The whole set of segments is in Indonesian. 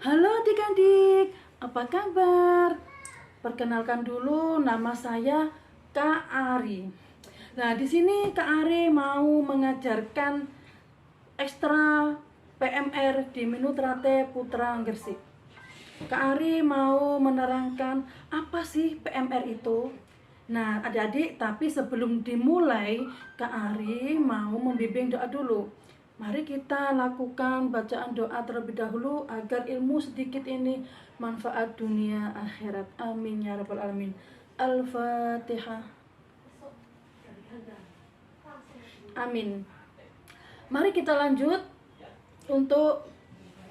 Halo adik-adik, apa kabar? Perkenalkan dulu, nama saya Kak Ari. Nah, di sini Kak Ari mau mengajarkan ekstra PMR di Minutrate Putra Gresik. Kak Ari mau menerangkan apa sih PMR itu? Nah, adik-adik, tapi sebelum dimulai, Kak Ari mau membimbing doa dulu. Mari kita lakukan bacaan doa terlebih dahulu agar ilmu sedikit ini manfaat dunia akhirat. Amin ya rabbal alamin. Al-Fatihah. Amin. Mari kita lanjut untuk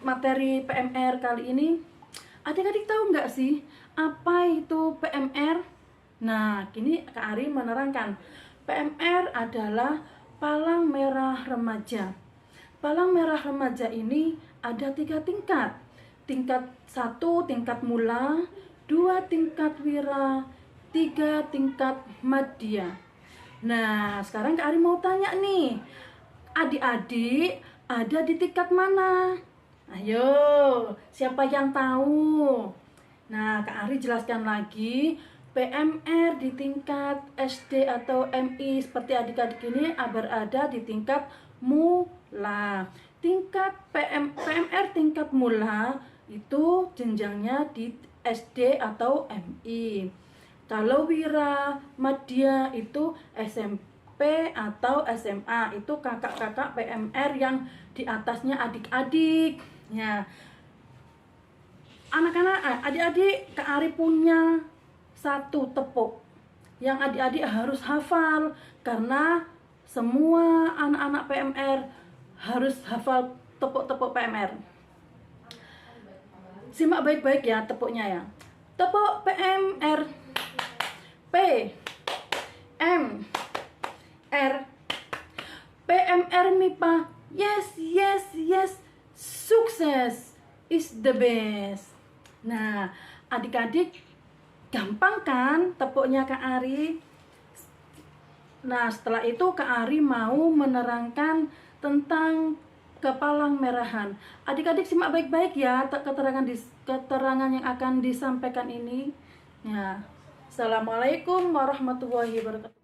materi PMR kali ini. Adik-adik tahu nggak sih apa itu PMR? Nah, kini Kak Ari menerangkan. PMR adalah palang merah remaja. Palang merah remaja ini ada 3 tingkat. Tingkat 1 tingkat mula, 2 tingkat wira, 3 tingkat madya. Nah, sekarang Kak Ari mau tanya nih, adik-adik ada di tingkat mana? Ayo, siapa yang tahu? Nah, Kak Ari jelaskan lagi, PMR di tingkat SD atau MI seperti adik-adik ini berada di tingkat mula. Tingkat PMR tingkat mula itu jenjangnya di SD atau MI. Kalau wira madya itu SMP atau SMA, itu kakak-kakak PMR yang di atasnya adik-adik. Ya, anak-anak, adik-adik, Kak Ari punya satu tepuk yang adik-adik harus hafal, karena semua anak-anak PMR harus hafal tepuk-tepuk PMR. Simak baik-baik ya tepuknya ya. Tepuk PMR. P M R. PMR MIPA. Yes, yes, yes. Sukses is the best. Nah, adik-adik gampang kan tepuknya Kak Ari? Nah, setelah itu Kak Ari mau menerangkan tentang kepalang merahan. Adik-adik simak baik-baik ya keterangan yang akan disampaikan ini. Ya. Assalamualaikum warahmatullahi wabarakatuh.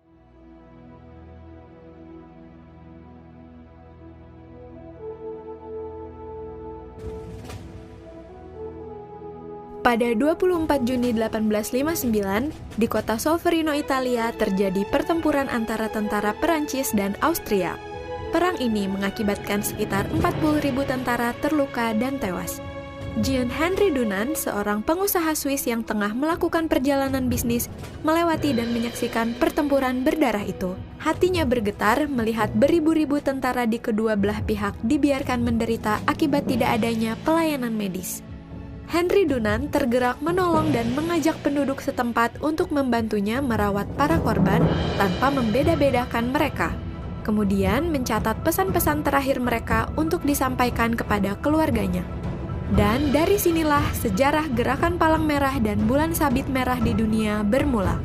Pada 24 Juni 1859, di kota Solferino, Italia, terjadi pertempuran antara tentara Perancis dan Austria. Perang ini mengakibatkan sekitar 40.000 tentara terluka dan tewas. Jean Henry Dunant, seorang pengusaha Swiss yang tengah melakukan perjalanan bisnis, melewati dan menyaksikan pertempuran berdarah itu. Hatinya bergetar melihat beribu-ribu tentara di kedua belah pihak dibiarkan menderita akibat tidak adanya pelayanan medis. Henry Dunant tergerak menolong dan mengajak penduduk setempat untuk membantunya merawat para korban tanpa membeda-bedakan mereka. Kemudian mencatat pesan-pesan terakhir mereka untuk disampaikan kepada keluarganya. Dan dari sinilah sejarah gerakan palang merah dan bulan sabit merah di dunia bermula.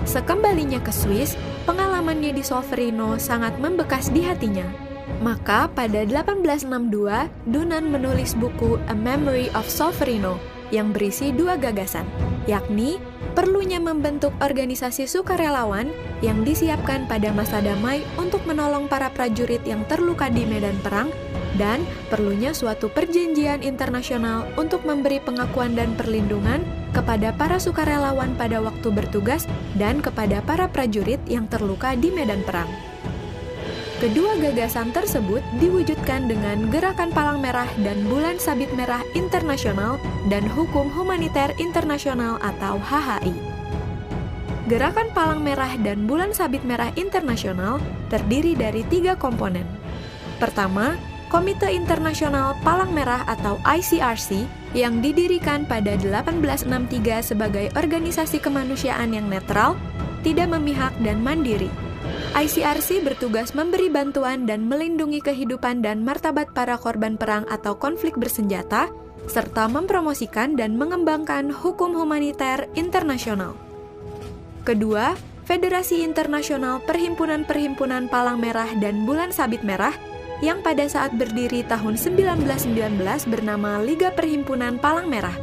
Sekembalinya ke Swiss, pengalamannya di Solferino sangat membekas di hatinya. Maka pada 1862, Dunant menulis buku A Memory of Solferino yang berisi 2 gagasan, yakni perlunya membentuk organisasi sukarelawan yang disiapkan pada masa damai untuk menolong para prajurit yang terluka di medan perang, dan perlunya suatu perjanjian internasional untuk memberi pengakuan dan perlindungan kepada para sukarelawan pada waktu bertugas dan kepada para prajurit yang terluka di medan perang. Kedua gagasan tersebut diwujudkan dengan Gerakan Palang Merah dan Bulan Sabit Merah Internasional dan Hukum Humaniter Internasional atau HHI. Gerakan Palang Merah dan Bulan Sabit Merah Internasional terdiri dari 3 komponen. Pertama, Komite Internasional Palang Merah atau ICRC yang didirikan pada 1863 sebagai organisasi kemanusiaan yang netral, tidak memihak dan mandiri. ICRC bertugas memberi bantuan dan melindungi kehidupan dan martabat para korban perang atau konflik bersenjata, serta mempromosikan dan mengembangkan hukum humaniter internasional. Kedua, Federasi Internasional Perhimpunan-Perhimpunan Palang Merah dan Bulan Sabit Merah yang pada saat berdiri tahun 1919 bernama Liga Perhimpunan Palang Merah.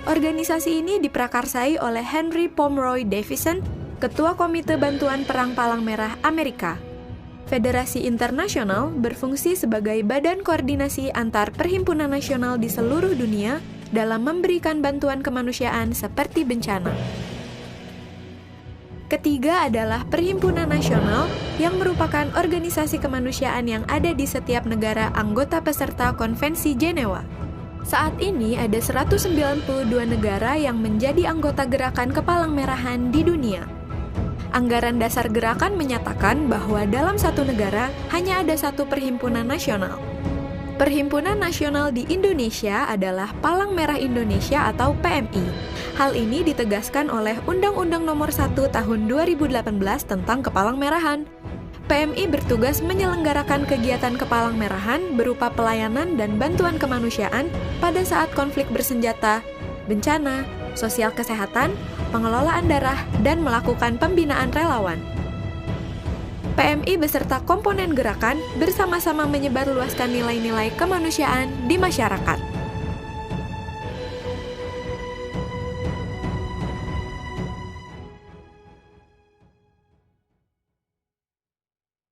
Organisasi ini diprakarsai oleh Henry Pomeroy Davison, Ketua Komite Bantuan Perang Palang Merah Amerika. Federasi Internasional berfungsi sebagai badan koordinasi antar perhimpunan nasional di seluruh dunia dalam memberikan bantuan kemanusiaan seperti bencana. Ketiga adalah Perhimpunan Nasional yang merupakan organisasi kemanusiaan yang ada di setiap negara anggota peserta Konvensi Jenewa. Saat ini ada 192 negara yang menjadi anggota gerakan kepalang merahan di dunia. Anggaran dasar gerakan menyatakan bahwa dalam satu negara hanya ada satu perhimpunan nasional. Perhimpunan nasional di Indonesia adalah Palang Merah Indonesia atau PMI. Hal ini ditegaskan oleh Undang-Undang Nomor 1 Tahun 2018 tentang Kepalang Merahan. PMI bertugas menyelenggarakan kegiatan kepalang merahan berupa pelayanan dan bantuan kemanusiaan pada saat konflik bersenjata, bencana, sosial kesehatan, pengelolaan darah, dan melakukan pembinaan relawan. PMI beserta komponen gerakan bersama-sama menyebarluaskan nilai-nilai kemanusiaan di masyarakat.